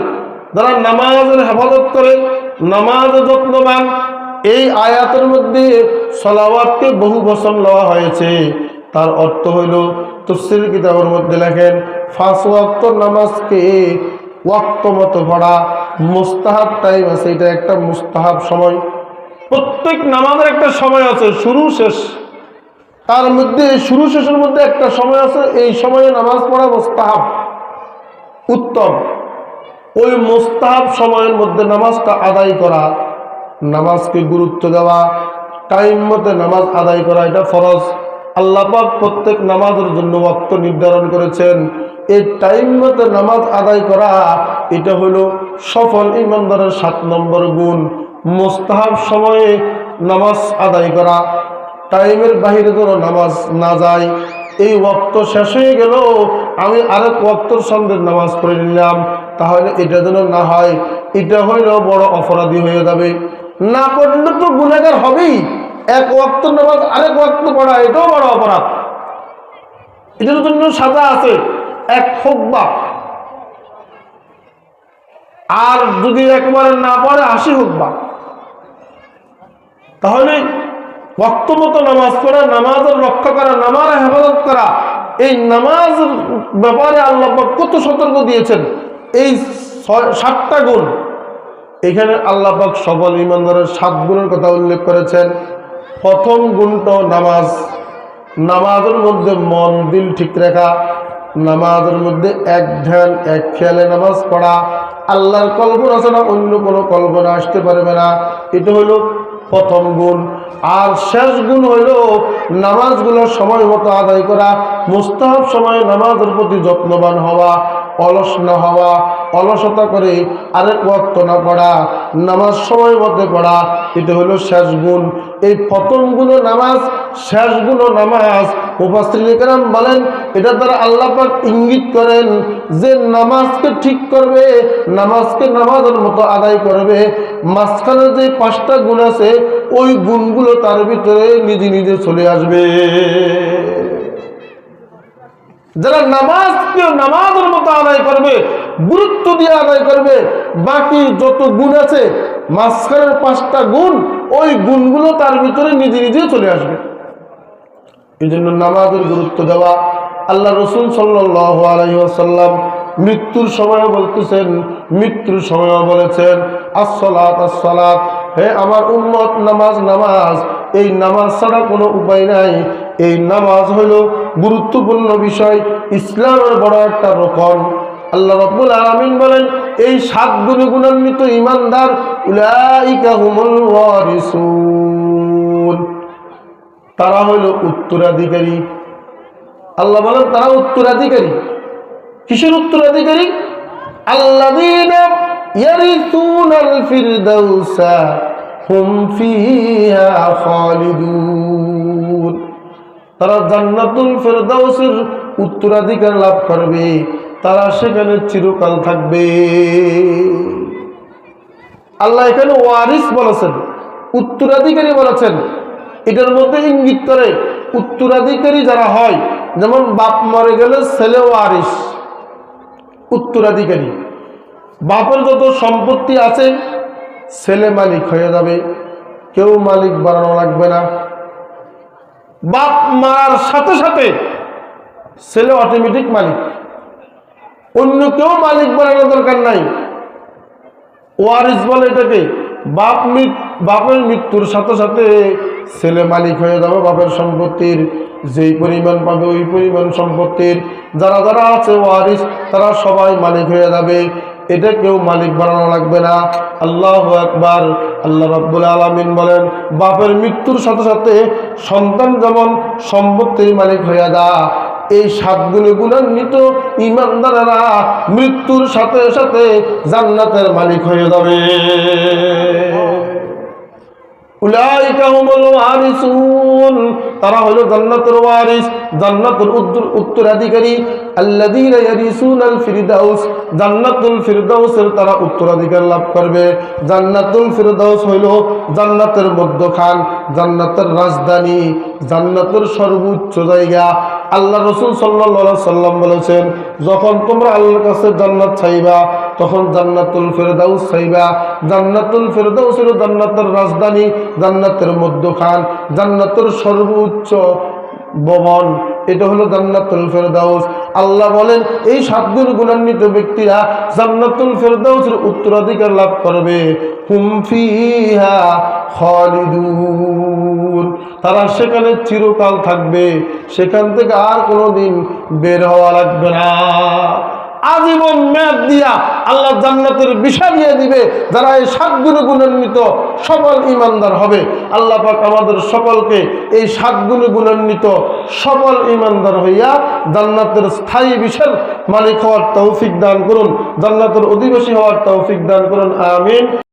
যারা নামাজের হেফাজত করে, নামাজে যত্নবান। এই আয়াতের মধ্যে সালাওয়াতকে বহু বচন নেওয়া হয়েছে। তার অর্থ হইল, তাফসীর কিতাবের মধ্যে লেখেন 5 ওয়াক্ত নামাজকে ওয়াক্ত মতো পড়া মুস্তাহাব টাইম আছে, এটা একটা মুস্তাহাব সময়। প্রত্যেক নামাজের একটা সময় আছে, শুরু শেষ, তার মধ্যে শুরু শেষের মধ্যে একটা সময় আছে, এই সময়ে নামাজ পড়া মুস্তাহাব, উত্তম। ওই মুস্তাহাব সময়ের মধ্যে নামাজটা আদায় করা, নামাজকে গুরুত্ব দেওয়া, টাইম মতে নামাজ আদায় করা, এটা ফরজ। আল্লাহ পাক প্রত্যেক নামাজের জন্য ওয়াক্ত নির্ধারণ করেছেন। এই টাইম মতে নামাজ আদায় করা, এটা হলো সফল ইমানদারের 7 নম্বর গুণ। মুস্তাহাব সময়ে নামাজ আদায় করা, টাইমের বাহিরে যেন নামাজ না যায়। এই ওয়াক্ত শেষ হয়ে গেল, আমি আরেক ওয়াক্তর সন্ধ্যের নামাজ পড়ে নিলাম, তাহলে এটা যেন না হয়। এটা হইল বড় অপরাধী হয়ে যাবে। না পড়লে তো গুনাহগার হবেই, এক ওয়াক্ত নামাজ আরেক ওয়াক্ত পড়া, এটাও বড় অপরাধ। এটার জন্য সাজা আছে, 1 হুকবা। আর যদি একবারে না পড়ে 80 হুকবা। তাহলে ওয়াক্ত মতো নামাজ পড়া, নামাজের রক্ষা করা, নামাজের হেফাজত করা, এই নামাজ ব্যাপারে আল্লাহ পাক কত সতর্ক দিয়েছেন। এই 7টা গুণ, এখানে আল্লাহ পাক সফল ইমানদারের 7 গুণের কথা উল্লেখ করেছেন। প্রথম গুণটাও নামাজ, নামাজের মধ্যে মন দিল ঠিক রাখা, নামাজের মধ্যে এক ধ্যান এক খেয়ালে নামাজ পড়া, আল্লাহর কল্পনা ছাড়া অন্য কোনো কল্পনা আসতে পারবে না, এটা হলো প্রথম গুণ। আর শেষ গুণ হইল নামাজগুলো সময় মতো আদায় করা, মুস্তাহাব সময়ে নামাজের প্রতি যত্নবান হওয়া, অলস না হওয়া, অলসতা করে আরেক ওয়াক্ত না পড়া, নামাজ সময় মধ্যে পড়া, এটা হলো শেষ গুণ। এই প্রথম গুণ নামাজ, শেষ গুণ নামাজ। মুফাসসিরিন কেরাম বলেন, এটা দ্বারা আল্লাহ পাক ইঙ্গিত করেন যে নামাজকে ঠিক করবে, নামাজকে নামাজের মতো আদায় করবে, মাঝখানে যে 5টা গুণ আছে ওই গুণগুলো তার ভিতরে নিজে নিজে চলে আসবে। যারা নামাজকে নামাজের মতো আদায় করবে, গুরুত্ব দিয়ে আদায় করবে, বাকি যত গুণ আছে মাঝখানের 5টা গুণ, ওই গুণগুলো তার ভিতরে নিজে নিজে চলে আসবে। এই জন্য নামাজের গুরুত্ব দেওয়া। আল্লাহ রাসূল সাল্লাল্লাহু আলাইহি ওয়াসাল্লাম মৃত্যুর সময় বলতেছেন, মৃত্যুর সময় বলেছেন আসসালাত আসসালাত, হে আমার উম্মত নামাজ নামাজ, এই নামাজ ছাড়া কোনো উপায় নাই। এই নামাজ হলো গুরুত্বপূর্ণ বিষয়, ইসলামের বড় একটা রকম। আল্লাহ রাব্বুল আলামিন বলেন, এই 7 গুণে গুণান্বিত ঈমানদার উলাইকা হুমুল ওয়ারিসুন, তারা হলো উত্তরাধিকারী। আল্লাহ বলেন তারা উত্তরাধিকারী। কিসের উত্তরাধিকারী? আল্লাযীনা ইয়ারিসুনাল ফিরদাউসা হুম ফিহা খালিদুন। তারা জান্নাতুল ফিরদাউসের উত্তরাধিকার লাভ করবে, তারা সেখানে চিরকাল থাকবে। আল্লাহ এখানে ওয়ারিস বলেছেন, উত্তরাধিকারী বলেছেন। এটার মধ্যে ইঙ্গিত করে উত্তরাধিকারী যারা হয়, যেমন বাপ মরে গেলে ছেলে ওয়ারিস, উত্তরাধিকারী। বাপের যত সম্পত্তি আছে ছেলে মালিক হয়ে যাবে, কেউ মালিক বানানো লাগবে না। বাপ মারার সাথে সাথে ছেলে অটোমেটিক মালিক, অন্য কেউ মালিক বানানোর দরকার নাই। ওয়ারিস বলে এটাকে। বাপের মৃত্যুর সাথে সাথে ছেলে মালিক হয়ে যাবে বাপের সম্পত্তির, যেই পরিমাণ পাবে ওই পরিমাণ সম্পত্তির। যারা যারা আছে ওয়ারিস তারা সবাই মালিক হয়ে যাবে, এটা কেউ মালিক বানানো লাগবে না। আল্লাহু আকবার। আল্লাহ রাব্বুল আলামিন বলেন, বাপের মৃত্যুর সাথে সাথে সন্তান যেমন সম্পত্তির মালিক হয়ে যায়, এই 7 গুণে গুণান্বিত ঈমানদারেরা মৃত্যুর সাথে সাথে জান্নাতের মালিক হয়ে যাবে। উলাইকা হুমুল ওয়ারিসুন, তারা হলো জান্নাতের ওয়ারিস, জান্নাতুল উত্তরাধিকারী। আল্লাযীনা ইয়ারিসুনাল ফিরদাউস, জান্নাতুল ফিরদাউসের তারা উত্তরাধিকার লাভ করবে। জান্নাতুল ফিরদাউস হইল জান্নাতের মধ্যখান, জান্নাতের রাজধানী, জান্নাতের সর্বোচ্চ জায়গা। আল্লাহ রাসূল সাল্লাল্লাহু আলাইহি সাল্লাম বলেছেন, যখন তোমরা আল্লাহর কাছে জান্নাত চাইবা তখন জান্নাতুল ফিরদাউস চাইবা। জান্নাতুল ফিরদাউস হলো জান্নাতের রাজধানী, জান্নাতের মধ্যখান, জান্নাতের সর্বোচ্চ ভবন, এটা হলো জান্নাতুল ফিরদাউস। আল্লাহ বলেন, এই 7 গুণ গুণান্বিত ব্যক্তিরা জান্নাতুল ফিরদাউসের উত্তরাধিকার লাভ করবে। হুম ফিহা খালিদুন, তারা সেখানে চিরকাল থাকবে, সেখান থেকে আর কোনোদিন বের হওয়া লাগবে না। আজীবন মেয়াদ দিয়া আল্লাহ জান্নাতের বিষয় দিয়ে দিবে যারা এই 7 গুণে গুণান্বিত সফল ঈমানদার হবে। আল্লাহ পাক আমাদের সকলকে এই 7 গুণে গুণান্বিত সফল ঈমানদার হইয়া জান্নাতের স্থায়ী বিষয়ের মালিক হওয়ার তৌফিক দান করুন, জান্নাতের অধিবাসী হওয়ার তৌফিক দান করুন। আমিন।